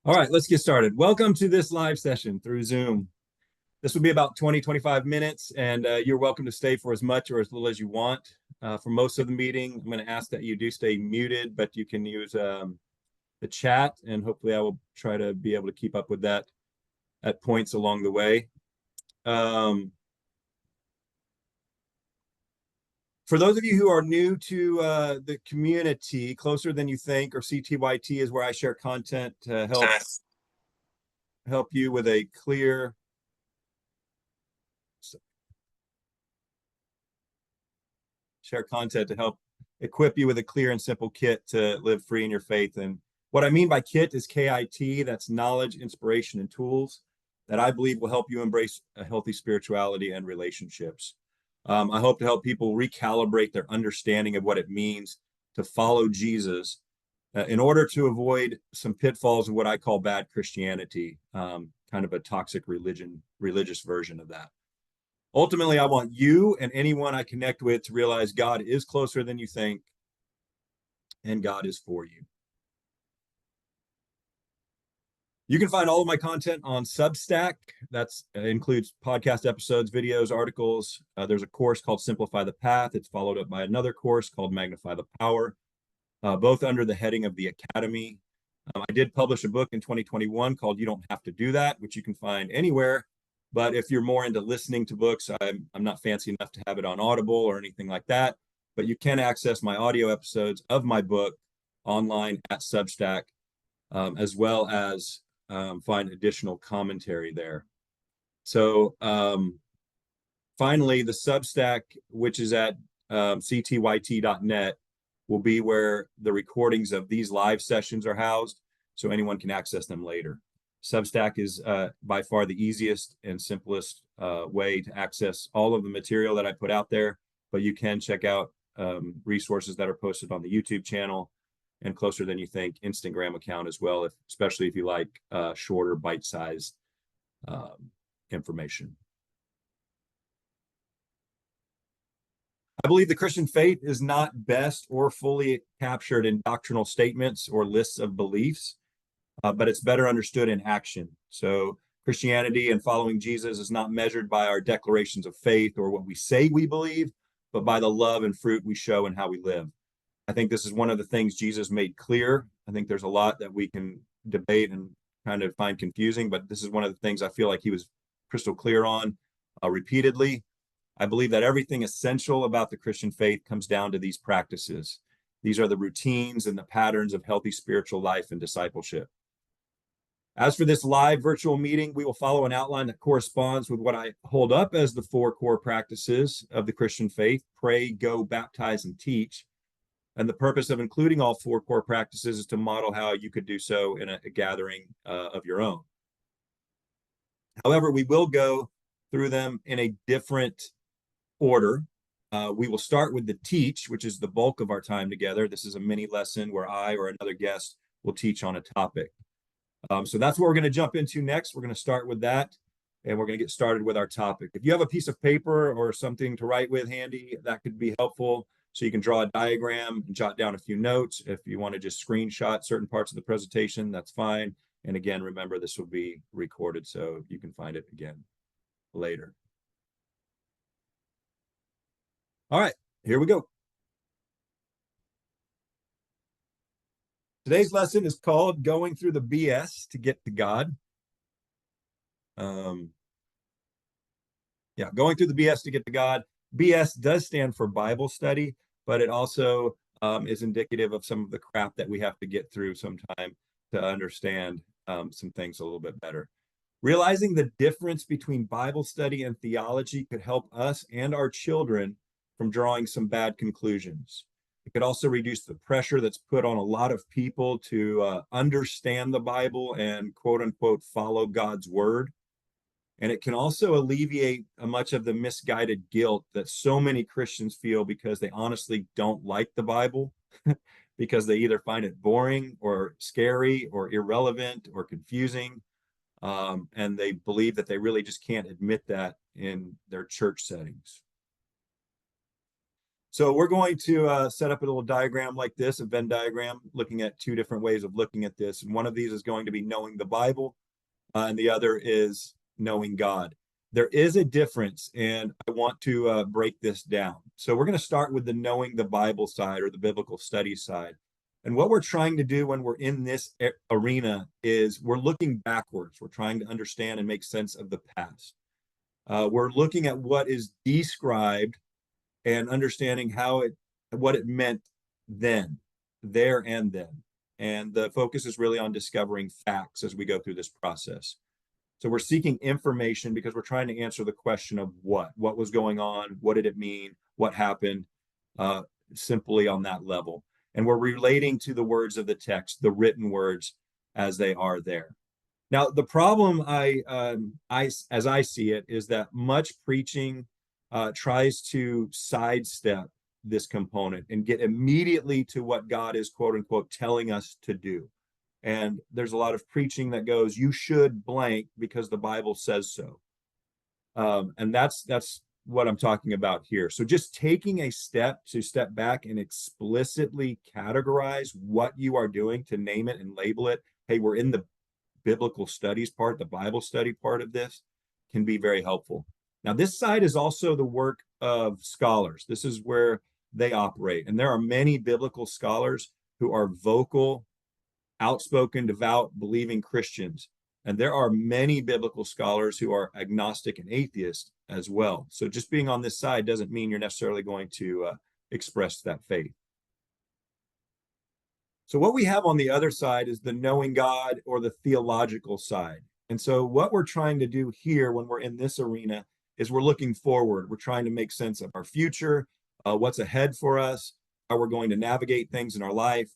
All right, let's get started. Welcome to this live session through Zoom. This will be about 20-25 minutes, and you're welcome to stay for as much or as little as you want. For most of the meeting, I'm going to ask that you do stay muted, but you can use the chat, and hopefully I will try to be able to keep up with that at points along the way. For those of you who are new to the community, Closer Than You Think, or CTYT, is where I share content to help you with a clear equip you with a clear and simple kit to live free in your faith. And what I mean by kit is KIT. That's knowledge, inspiration, and tools that I believe will help you embrace a healthy spirituality and relationships. I hope to help people recalibrate their understanding of what it means to follow Jesus in order to avoid some pitfalls of what I call bad Christianity, kind of a toxic religious version of that. Ultimately, I want you and anyone I connect with to realize God is closer than you think, and God is for you. You can find all of my content on Substack. That includes podcast episodes, videos, articles. There's a course called Simplify the Path. It's followed up by another course called Magnify the Power, both under the heading of the Academy. I did publish a book in 2021 called You Don't Have to Do That, which you can find anywhere. But if you're more into listening to books, I'm not fancy enough to have it on Audible or anything like that. But you can access my audio episodes of my book online at Substack, as well as find additional commentary there. So finally, the Substack, which is at ctyt.net, will be where the recordings of these live sessions are housed, so anyone can access them later. Substack is by far the easiest and simplest way to access all of the material that I put out there, but you can check out resources that are posted on the YouTube channel and Closer Than You Think Instagram account as well, especially if you like shorter, bite-sized information. I believe the Christian faith is not best or fully captured in doctrinal statements or lists of beliefs, but it's better understood in action. So Christianity and following Jesus is not measured by our declarations of faith or what we say we believe, but by the love and fruit we show and how we live. I think this is one of the things Jesus made clear. I think there's a lot that we can debate and kind of find confusing, but this is one of the things I feel like he was crystal clear on repeatedly. I believe that everything essential about the Christian faith comes down to these practices. These are the routines and the patterns of healthy spiritual life and discipleship. As for this live virtual meeting, we will follow an outline that corresponds with what I hold up as the 4 core practices of the Christian faith: pray, go, baptize, and teach. And the purpose of including all 4 core practices is to model how you could do so in a gathering of your own. However, we will go through them in a different order. We will start with the teach, which is the bulk of our time together. This is a mini lesson where I or another guest will teach on a topic. So that's what we're going to jump into next. We're going to start with that, and we're going to get started with our topic. If you have a piece of paper or something to write with handy, that could be helpful. So you can draw a diagram and jot down a few notes. If you want to just screenshot certain parts of the presentation, that's fine. And again, remember, this will be recorded, so you can find it again later. All right, here we go. Today's lesson is called Going Through the BS to Get to God. Going through the BS to get to God. BS does stand for Bible study, but it also is indicative of some of the crap that we have to get through sometime to understand some things a little bit better. Realizing the difference between Bible study and theology could help us and our children from drawing some bad conclusions. It could also reduce the pressure that's put on a lot of people to understand the Bible and quote unquote follow God's word. And it can also alleviate much of the misguided guilt that so many Christians feel because they honestly don't like the Bible, because they either find it boring or scary or irrelevant or confusing. And they believe that they really just can't admit that in their church settings. So we're going to set up a little diagram like this, a Venn diagram, looking at two different ways of looking at this. And one of these is going to be knowing the Bible, and the other is knowing God. There is a difference, and I want to break this down. So we're going to start with the knowing the Bible side, or the biblical study side. And what we're trying to do when we're in this arena is we're looking backwards. We're trying to understand and make sense of the past. We're looking at what is described and understanding what it meant then, there and then. And the focus is really on discovering facts as we go through this process. So we're seeking information because we're trying to answer the question of what was going on, what did it mean, what happened, simply on that level. And we're relating to the words of the text, the written words as they are there. Now, the problem as I see it, is that much preaching tries to sidestep this component and get immediately to what God is, quote unquote, telling us to do. And there's a lot of preaching that goes, you should blank because the Bible says so. And that's what I'm talking about here. So just taking a step back and explicitly categorize what you are doing, to name it and label it. Hey, we're in the biblical studies part, the Bible study part of this, can be very helpful. Now, this side is also the work of scholars. This is where they operate. And there are many biblical scholars who are vocal, outspoken, devout, believing Christians. And there are many biblical scholars who are agnostic and atheist as well. So just being on this side doesn't mean you're necessarily going to express that faith. So what we have on the other side is the knowing God, or the theological side. And so what we're trying to do here when we're in this arena is we're looking forward. We're trying to make sense of our future, what's ahead for us, how we're going to navigate things in our life.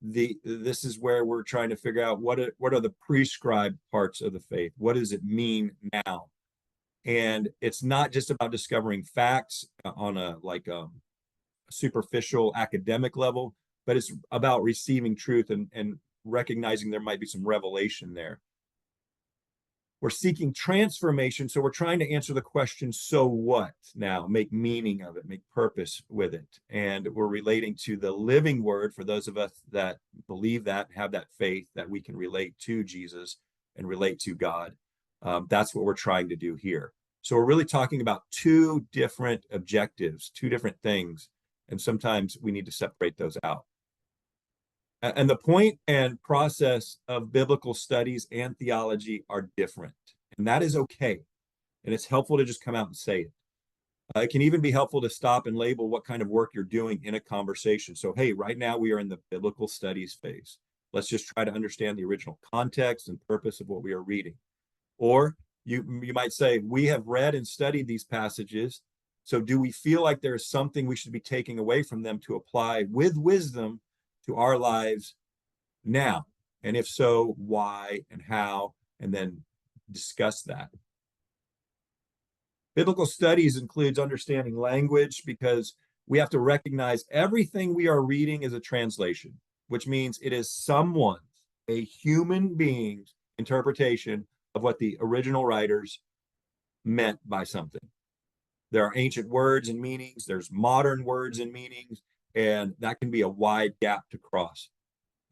This is where we're trying to figure out what are the prescribed parts of the faith. What does it mean now? And it's not just about discovering facts on a superficial academic level, but it's about receiving truth and recognizing there might be some revelation there. We're seeking transformation, so we're trying to answer the question, so what now? Make meaning of it, make purpose with it. And we're relating to the living word for those of us that believe that, have that faith that we can relate to Jesus and relate to God. That's what we're trying to do here. So we're really talking about two different objectives, two different things, and sometimes we need to separate those out. And the point and process of biblical studies and theology are different, and that is okay. And it's helpful to just come out and say it. It can even be helpful to stop and label what kind of work you're doing in a conversation. So, hey, right now we are in the biblical studies phase. Let's just try to understand the original context and purpose of what we are reading. Or you might say, we have read and studied these passages. So do we feel like there is something we should be taking away from them to apply with wisdom to our lives now? And if so, why and how? And then discuss that. Biblical studies includes understanding language, because we have to recognize everything we are reading is a translation, which means it is someone's, a human being's interpretation of what the original writers meant by something. There are ancient words and meanings, there's modern words and meanings, and that can be a wide gap to cross.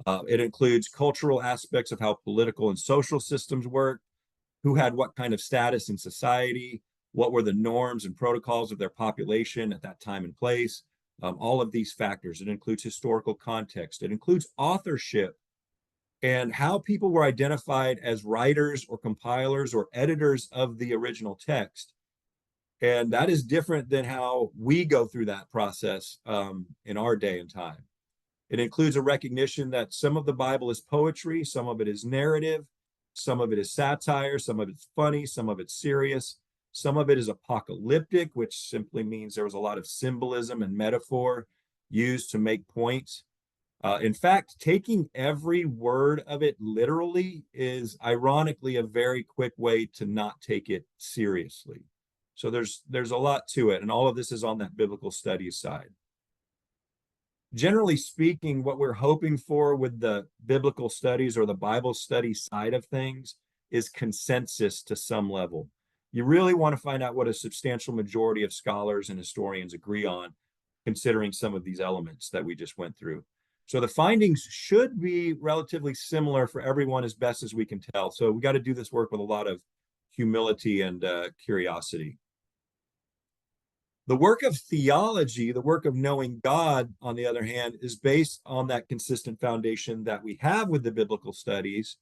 It includes cultural aspects of how political and social systems work, who had what kind of status in society, what were the norms and protocols of their population at that time and place, all of these factors. It includes historical context. It includes authorship and how people were identified as writers or compilers or editors of the original text. And that is different than how we go through that process in our day and time. It includes a recognition that some of the Bible is poetry, some of it is narrative, some of it is satire, some of it's funny, some of it's serious, some of it is apocalyptic, which simply means there was a lot of symbolism and metaphor used to make points. In fact, taking every word of it literally is ironically a very quick way to not take it seriously. So there's a lot to it, and all of this is on that biblical studies side. Generally speaking, what we're hoping for with the biblical studies or the Bible study side of things is consensus to some level. You really want to find out what a substantial majority of scholars and historians agree on. considering some of these elements that we just went through. So the findings should be relatively similar for everyone as best as we can tell. So we got to do this work with a lot of humility and curiosity. The work of theology, the work of knowing God, on the other hand, is based on that consistent foundation that we have with the biblical studies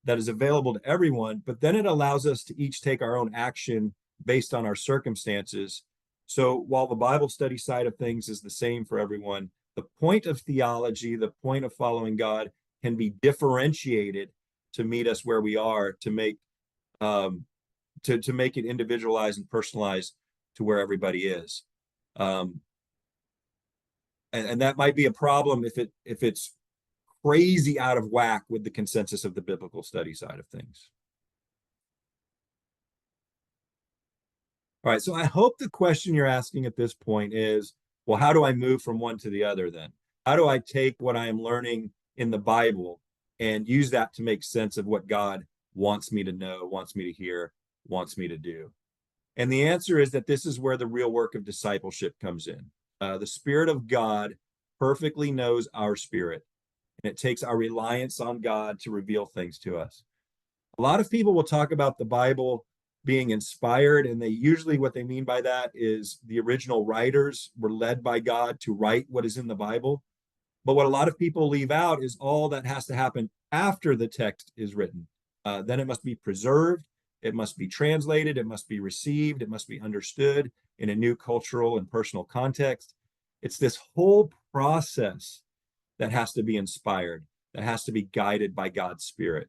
that is available to everyone, but then it allows us to each take our own action based on our circumstances. So while the Bible study side of things is the same for everyone, the point of theology, the point of following God, can be differentiated to meet us where we are, to make make it individualized and personalized to where everybody is. And that might be a problem if it's crazy out of whack with the consensus of the biblical study side of things. All right, so I hope the question you're asking at this point is, well, how do I move from one to the other then? How do I take what I am learning in the Bible and use that to make sense of what God wants me to know, wants me to hear, wants me to do? And the answer is that this is where the real work of discipleship comes in. The Spirit of God perfectly knows our spirit, and it takes our reliance on God to reveal things to us. A lot of people will talk about the Bible being inspired, and they usually, what they mean by that is the original writers were led by God to write what is in the Bible. But what a lot of people leave out is all that has to happen after the text is written. Then it must be preserved, it must be translated, it must be received, it must be understood in a new cultural and personal context. It's this whole process that has to be inspired, that has to be guided by God's Spirit.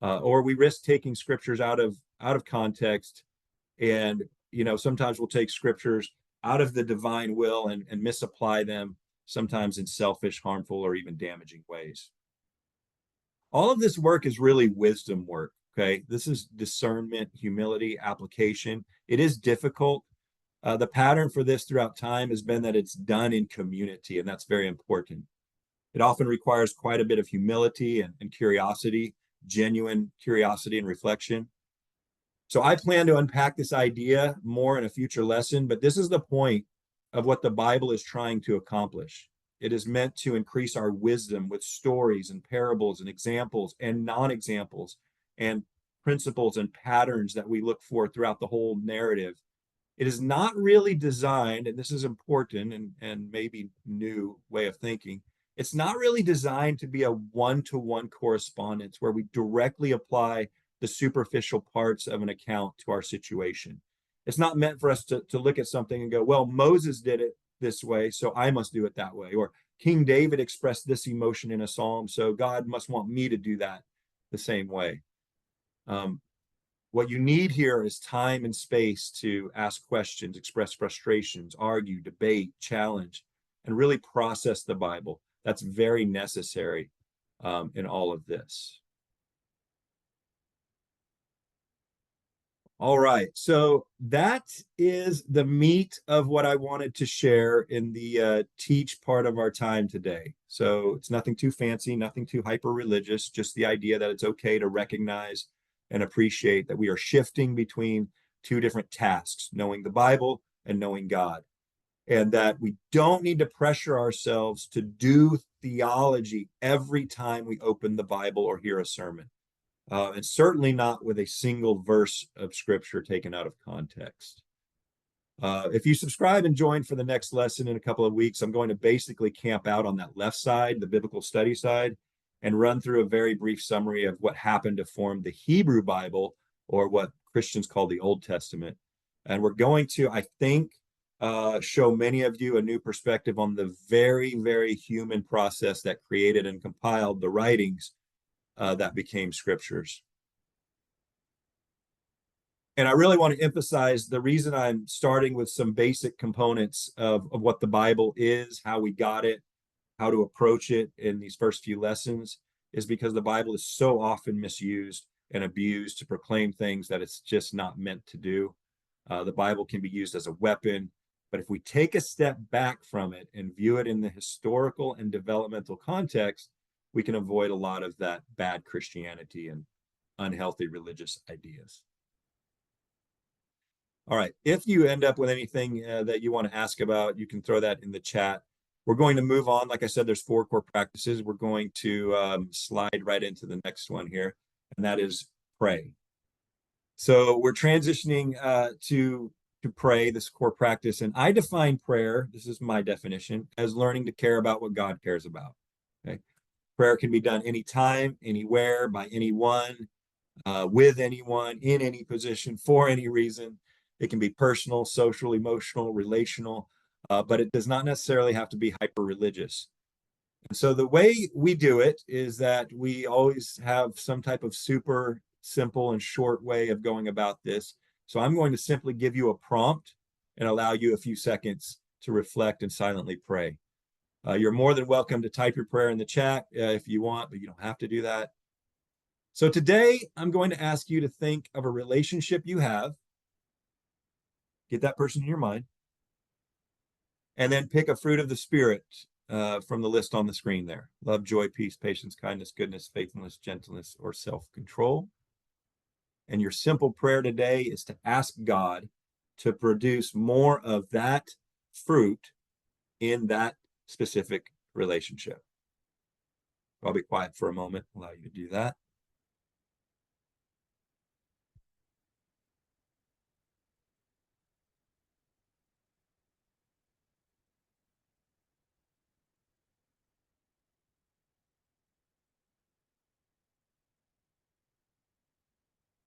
Or we risk taking scriptures out of context, and sometimes we'll take scriptures out of the divine will and misapply them, sometimes in selfish, harmful, or even damaging ways. All of this work is really wisdom work. Okay, this is discernment, humility, application. It is difficult. The pattern for this throughout time has been that it's done in community, and that's very important. It often requires quite a bit of humility and curiosity, genuine curiosity and reflection. So I plan to unpack this idea more in a future lesson, but this is the point of what the Bible is trying to accomplish. It is meant to increase our wisdom with stories and parables and examples and non-examples and principles and patterns that we look for throughout the whole narrative. It is not really designed, and this is important and maybe new way of thinking, it's not really designed to be a one-to-one correspondence where we directly apply the superficial parts of an account to our situation. It's not meant for us to look at something and go, well, Moses did it this way, so I must do it that way. Or King David expressed this emotion in a psalm, so God must want me to do that the same way. What you need here is time and space to ask questions, express frustrations, argue, debate, challenge, and really process the Bible. That's very necessary in all of this. All right, so that is the meat of what I wanted to share in the teach part of our time today. So it's nothing too fancy, nothing too hyper-religious, just the idea that it's okay to recognize and appreciate that we are shifting between two different tasks, knowing the Bible and knowing God, and that we don't need to pressure ourselves to do theology every time we open the Bible or hear a sermon. And certainly not with a single verse of scripture taken out of context. If you subscribe and join for the next lesson in a couple of weeks, I'm going to basically camp out on that left side, the biblical study side, and run through a very brief summary of what happened to form the Hebrew Bible, or what Christians call the Old Testament. And we're going to, I think, show many of you a new perspective on the very, very human process that created and compiled the writings that became scriptures. And I really want to emphasize the reason I'm starting with some basic components of what the Bible is, how we got it, how to approach it in these first few lessons, is because the Bible is so often misused and abused to proclaim things that it's just not meant to do. The Bible can be used as a weapon, but if we take a step back from it and view it in the historical and developmental context, we can avoid a lot of that bad Christianity and unhealthy religious ideas. All right. If you end up with anything that you want to ask about, you can throw that in the chat. We're going to move on. Like I said, there's 4 core practices. We're going to slide right into the next one here, and that is pray. So we're transitioning to pray, this core practice. And I define prayer, this is my definition, as learning to care about what God cares about. Okay. Prayer can be done anytime, anywhere, by anyone, with anyone, in any position, for any reason. It can be personal, social, emotional, relational, but it does not necessarily have to be hyper-religious. And so the way we do it is that we always have some type of super simple and short way of going about this. So I'm going to simply give you a prompt and allow you a few seconds to reflect and silently pray. You're more than welcome to type your prayer in the chat if you want, but you don't have to do that. So today, I'm going to ask you to think of a relationship you have. Get that person in your mind. And then pick a fruit of the Spirit from the list on the screen there. Love, joy, peace, patience, kindness, goodness, faithfulness, gentleness, or self-control. And your simple prayer today is to ask God to produce more of that fruit in that specific relationship. I'll be quiet for a moment, allow you to do that.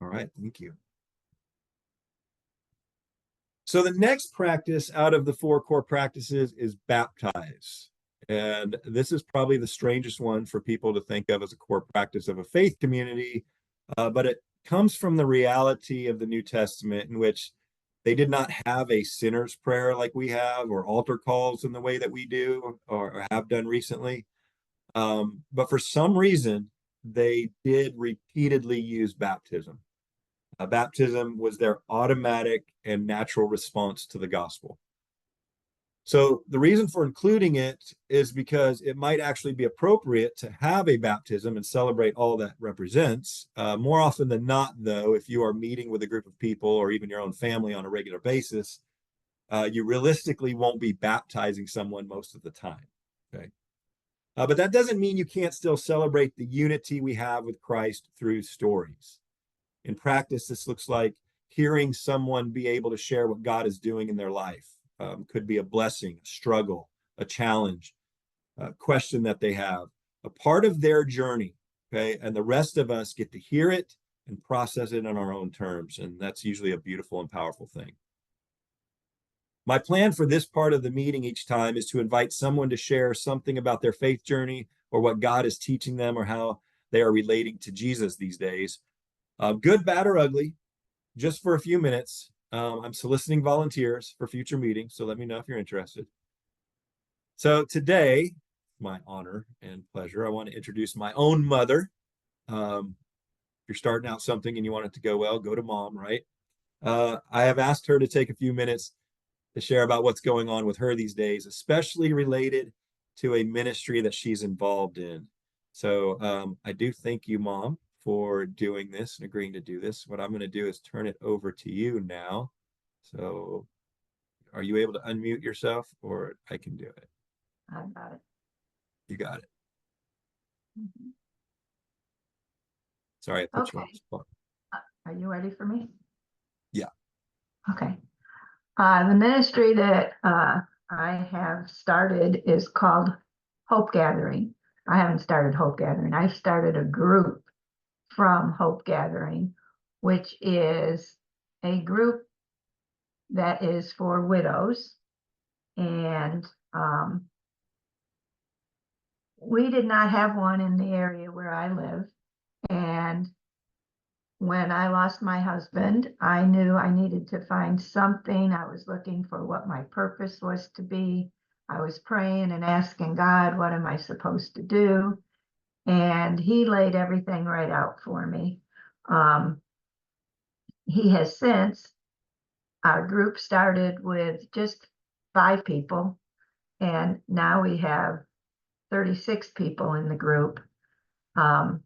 All right, thank you. So the next practice out of the 4 core practices is baptize. And this is probably the strangest one for people to think of as a core practice of a faith community, but it comes from the reality of the New Testament, in which they did not have a sinner's prayer like we have, or altar calls in the way that we do or have done recently. But for some reason, they did repeatedly use baptism. Baptism was their automatic and natural response to the gospel. So the reason for including it is because it might actually be appropriate to have a baptism and celebrate all that represents. More often than not, though, if you are meeting with a group of people or even your own family on a regular basis, you realistically won't be baptizing someone most of the time. Okay. But that doesn't mean you can't still celebrate the unity we have with Christ through stories. In practice, this looks like hearing someone be able to share what God is doing in their life. Could be a blessing, a struggle, a challenge, a question that they have, a part of their journey. Okay. And the rest of us get to hear it and process it on our own terms. And that's usually a beautiful and powerful thing. My plan for this part of the meeting each time is to invite someone to share something about their faith journey or what God is teaching them or how they are relating to Jesus these days. Good, bad, or ugly, just for a few minutes. I'm soliciting volunteers for future meetings, so let me know if you're interested. So today, my honor and pleasure, I want to introduce my own mother. If you're starting out something and you want it to go well, go to mom, right? I have asked her to take a few minutes to share about what's going on with her these days, especially related to a ministry that she's involved in. So I do thank you, Mom, for doing this and agreeing to do this. What I'm going to do is turn it over to you now. So are you able to unmute yourself, or I can do it? I got it. You got it. Mm-hmm. Sorry, I put you on the spot. Are you ready for me? Yeah. Okay. The ministry that I have started is called Hope Gathering. I haven't started Hope Gathering. I've started a group from Hope Gathering, which is a group that is for widows. And we did not have one in the area where I live. And when I lost my husband, I knew I needed to find something. I was looking for what my purpose was to be. I was praying and asking God, what am I supposed to do? And he laid everything right out for me. He has since, our group started with just 5 people, and now we have 36 people in the group. And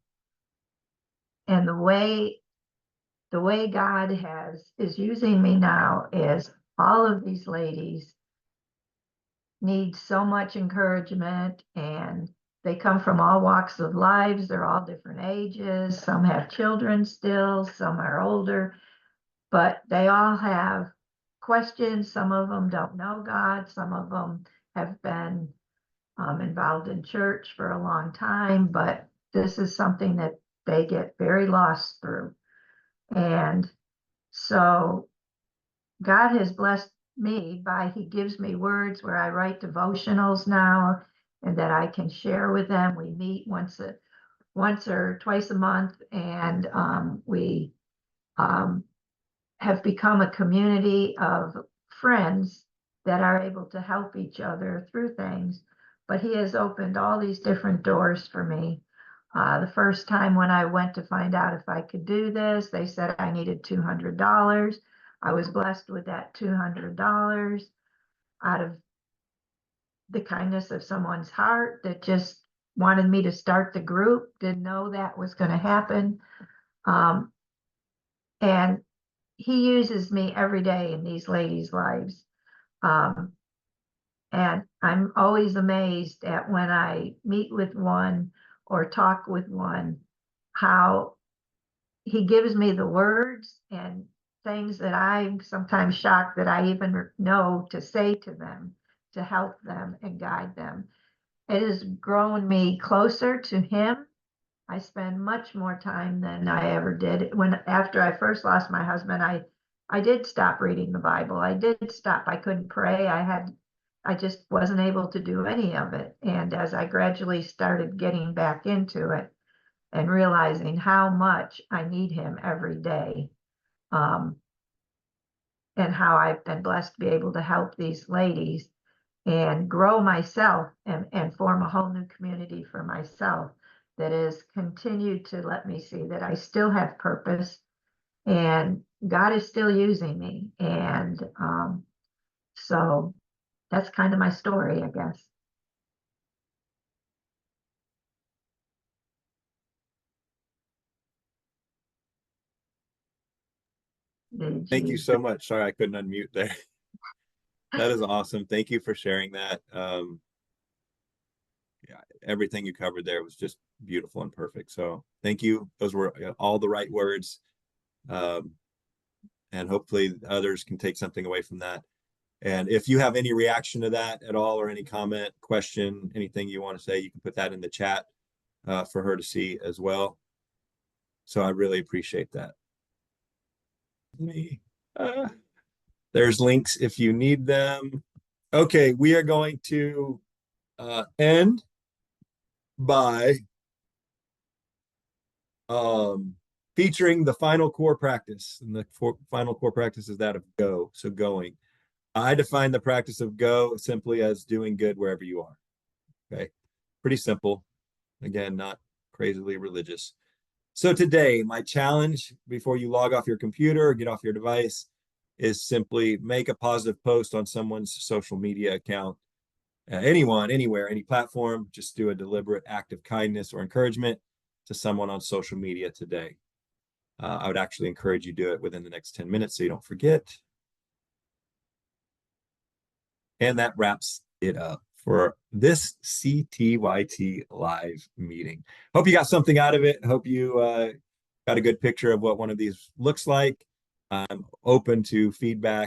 the way the way God is using me now is all of these ladies need so much encouragement, and they come from all walks of lives. They're all different ages. Some have children still, some are older, but they all have questions. Some of them don't know God. Some of them have been involved in church for a long time, but this is something that they get very lost through. And so God has blessed me by He gives me words where I write devotionals now and that I can share with them. We meet once or twice a month, and we have become a community of friends that are able to help each other through things. But He has opened all these different doors for me. The first time when I went to find out if I could do this, they said I needed $200. I was blessed with that $200 out of the kindness of someone's heart that just wanted me to start the group, didn't know that was going to happen. And He uses me every day in these ladies' lives. And I'm always amazed at when I meet with one or talk with one, how He gives me the words and things that I'm sometimes shocked that I even know to say to them to help them and guide them. It has grown me closer to Him. I spend much more time than I ever did. After I first lost my husband, I did stop reading the Bible. I did stop. I couldn't pray. I just wasn't able to do any of it. And as I gradually started getting back into it and realizing how much I need Him every day, and how I've been blessed to be able to help these ladies and grow myself and form a whole new community for myself that has continued to let me see that I still have purpose and God is still using me. And so that's kind of my story, I guess. Thank you so much. Sorry, I couldn't unmute there. That is awesome. Thank you for sharing that. Yeah, everything you covered there was just beautiful and perfect. So thank you. Those were all the right words. And hopefully others can take something away from that. And if you have any reaction to that at all, or any comment, question, anything you want to say, you can put that in the chat for her to see as well. So I really appreciate that. There's links if you need them. Okay, we are going to end by featuring the final core practice. And the final core practice is that of go, so going. I define the practice of go simply as doing good wherever you are. Okay, pretty simple. Again, not crazily religious. So today, my challenge before you log off your computer or get off your device is simply make a positive post on someone's social media account. Anyone, anywhere, any platform, just do a deliberate act of kindness or encouragement to someone on social media today. I would actually encourage you to do it within the next 10 minutes so you don't forget. And that wraps it up for this CTYT live meeting. Hope you got something out of it. Hope you got a good picture of what one of these looks like. I'm open to feedback